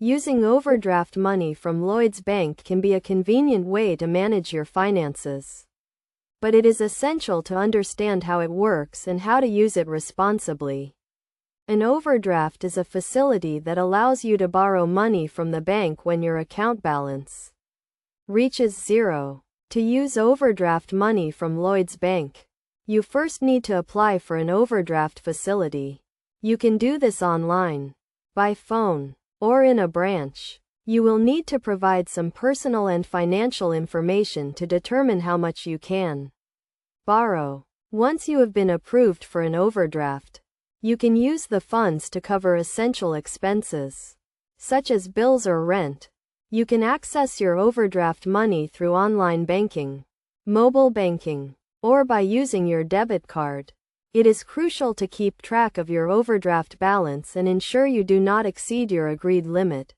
Using overdraft money from Lloyds Bank can be a convenient way to manage your finances. But it is essential to understand how it works and how to use it responsibly. An overdraft is a facility that allows you to borrow money from the bank when your account balance reaches zero. To use overdraft money from Lloyds Bank, you first need to apply for an overdraft facility. You can do this online, by phone, or in a branch. You will need to provide some personal and financial information to determine how much you can borrow. Once you have been approved for an overdraft, you can use the funds to cover essential expenses, such as bills or rent. You can access your overdraft money through online banking, mobile banking, or by using your debit card. It is crucial to keep track of your overdraft balance and ensure you do not exceed your agreed limit.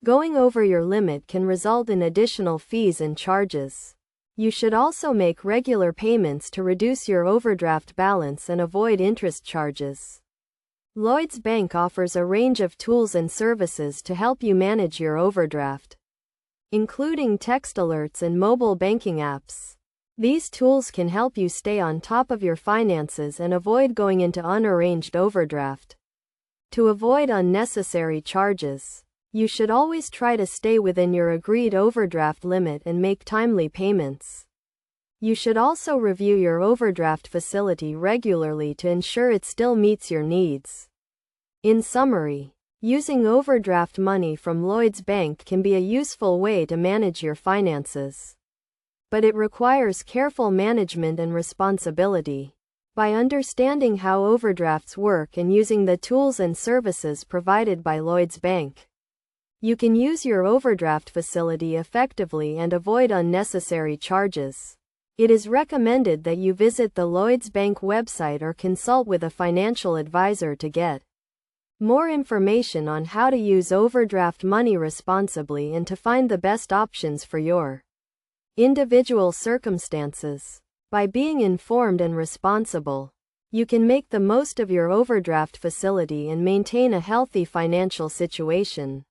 Going over your limit can result in additional fees and charges. You should also make regular payments to reduce your overdraft balance and avoid interest charges. Lloyds Bank offers a range of tools and services to help you manage your overdraft, including text alerts and mobile banking apps. These tools can help you stay on top of your finances and avoid going into unarranged overdraft. To avoid unnecessary charges, you should always try to stay within your agreed overdraft limit and make timely payments. You should also review your overdraft facility regularly to ensure it still meets your needs. In summary, using overdraft money from Lloyds Bank can be a useful way to manage your finances. But it requires careful management and responsibility. By understanding how overdrafts work and using the tools and services provided by Lloyds Bank, you can use your overdraft facility effectively and avoid unnecessary charges. It is recommended that you visit the Lloyds Bank website or consult with a financial advisor to get more information on how to use overdraft money responsibly and to find the best options for your individual circumstances. By being informed and responsible, you can make the most of your overdraft facility and maintain a healthy financial situation.